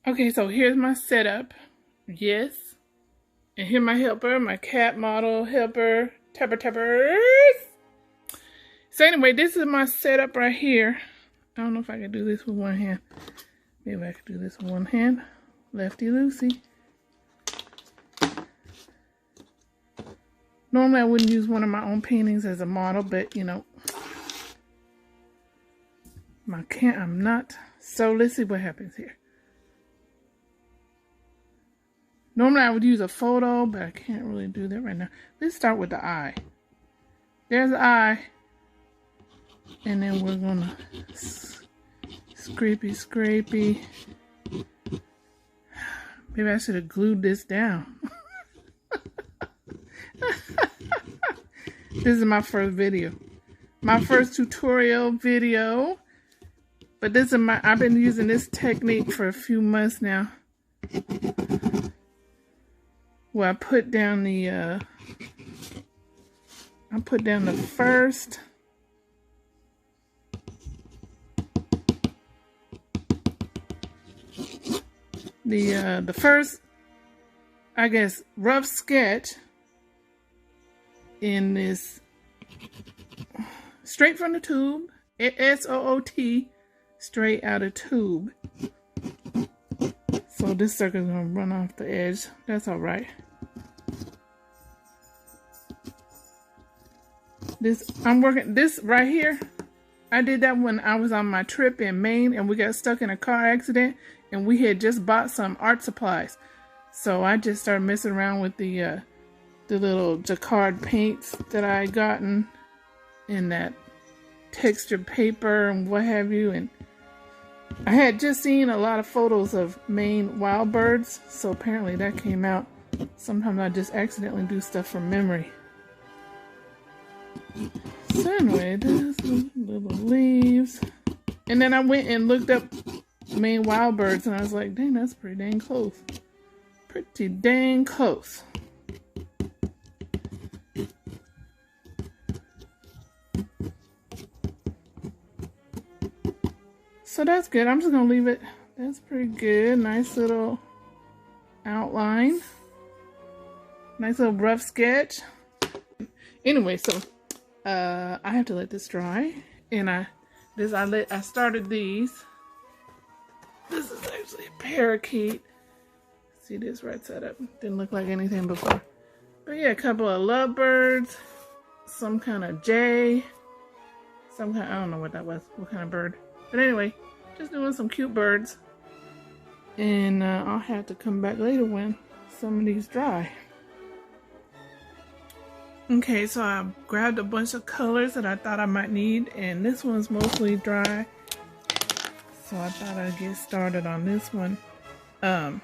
Okay, so here's my setup. Yes. And here's my helper, my cat model helper, Tappers. So anyway, this is my setup right here. I don't know if I can do this with one hand. Maybe I could do this with one hand. Lefty loosey. Normally I wouldn't use one of my own paintings as a model, but you know, I'm not. So let's see what happens here. Normally I would use a photo, but I can't really do that right now. Let's start with the eye. There's the eye. And then we're gonna scrapey. Maybe I should have glued this down. This is my first video. My first tutorial video. But this is I've been using this technique for a few months now. Where I put down the first the first, I guess, rough sketch in this straight from the tube, SOOT, straight out of tube. So this circle's gonna run off the edge. That's all right. I'm working this right here. I did that when I was on my trip in Maine and we got stuck in a car accident and we had just bought some art supplies. So I just started messing around with the little jacquard paints that I had gotten in that textured paper and what have you. And I had just seen a lot of photos of Maine wild birds, so apparently that came out. Sometimes I just accidentally do stuff from memory. So anyway, there's little leaves. And then I went and looked up Maine wild birds and I was like, dang, that's pretty dang close. Pretty dang close. So that's good. I'm just going to leave it. That's pretty good. Nice little outline. Nice little rough sketch. Anyway, so I have to let this dry. And I started these. This is actually a parakeet. See this right side up. Didn't look like anything before. But yeah, a couple of lovebirds. Some kind of jay. I don't know what that was. What kind of bird. But anyway, just doing some cute birds. And I'll have to come back later when some of these dry. Okay, so I grabbed a bunch of colors that I thought I might need. And this one's mostly dry. So I thought I'd get started on this one. The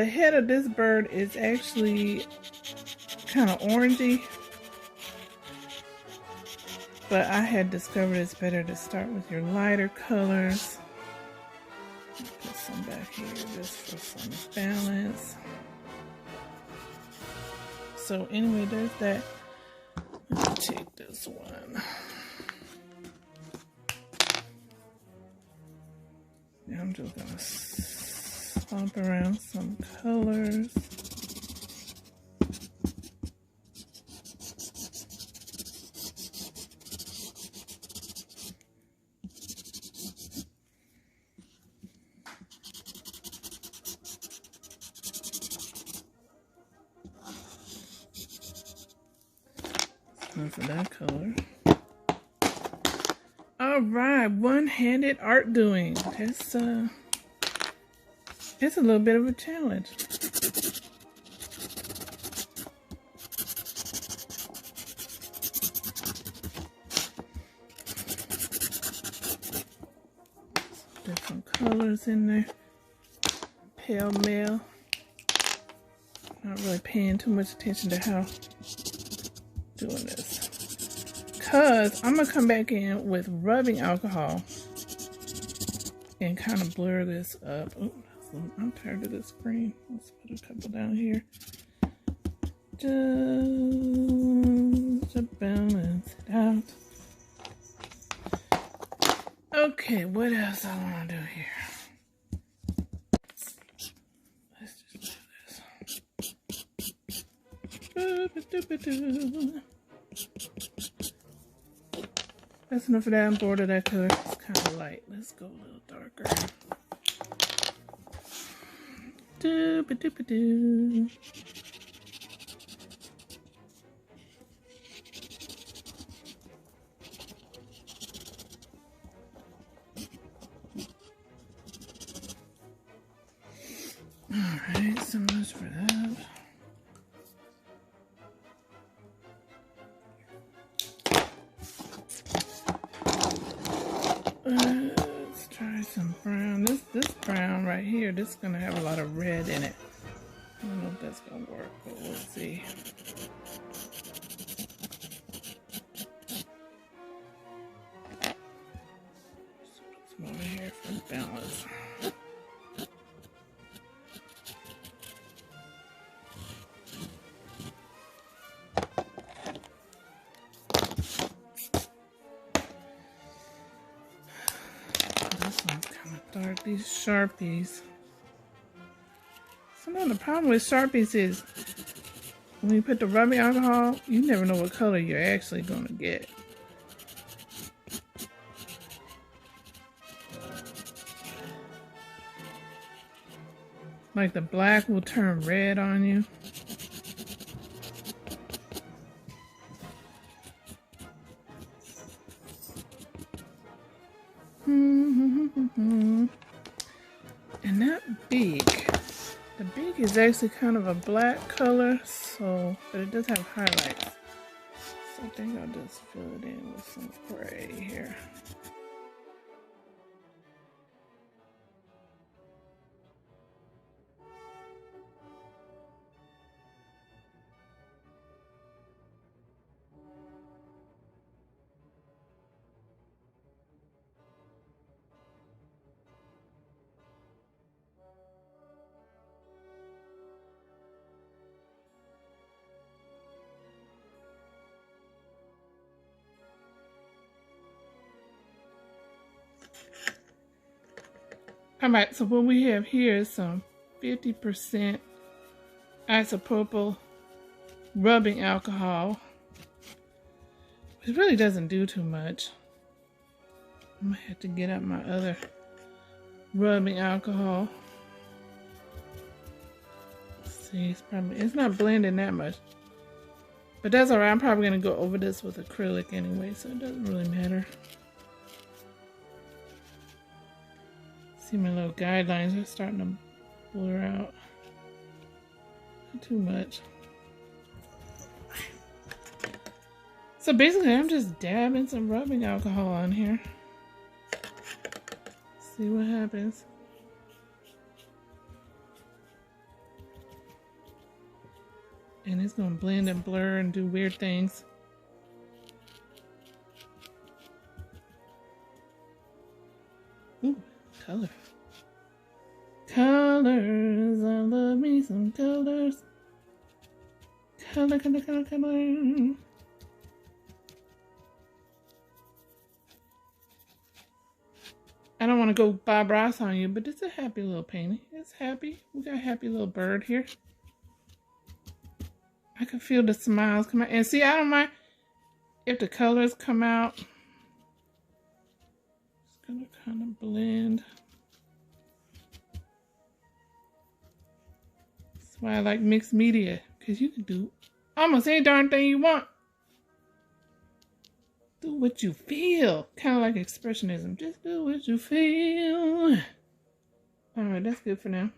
head of this bird is actually kind of orangey. But I had discovered it's better to start with your lighter colors. Put some back here just for some balance. So anyway, there's that. Let's take this one. Now I'm just gonna swap around some colors. For that color. All right, one-handed art doing. It's a little bit of a challenge. Different colors in there. Pale male. Not really paying too much attention to how doing this. Because I'm going to come back in with rubbing alcohol and kind of blur this up. Oh, I'm tired of this screen. Let's put a couple down here. Just to balance it out. Okay, what else I want to do here? Let's just do this. That's enough of that. I'm bored of that color. It's kind of light. Let's go a little darker. Doo-ba-doo-ba-doo. Alright, so much for that. Let's try some brown. This brown right here, this is gonna have a lot of red in it. I don't know if that's gonna work, but we'll see. Let's put some over here for balance. Dark, these Sharpies. Sometimes the problem with Sharpies is when you put the rubbing alcohol, you never know what color you're actually going to get. Like the black will turn red on you. And that beak, the beak is actually kind of a black color, so, but it does have highlights. So I think I'll just fill it in with some gray here. Alright, so what we have here is some 50% isopropyl rubbing alcohol, which really doesn't do too much. I'm gonna have to get out my other rubbing alcohol. Let's see, it's not blending that much, but that's alright. I'm probably gonna go over this with acrylic anyway, so it doesn't really matter. See, my little guidelines are starting to blur out. Not too much. So basically, I'm just dabbing some rubbing alcohol on here. See what happens. And it's gonna blend and blur and do weird things. Ooh, color. Colors, I love me some colors. Color, color, color, color. I don't want to go Bob Ross on you, but it's a happy little painting. It's happy. We got a happy little bird here. I can feel the smiles come out. And see, I don't mind if the colors come out. It's gonna kind of blend. That's why I like mixed media, because you can do almost any darn thing you want. Do what you feel. Kind of like expressionism. Just do what you feel. Alright, that's good for now.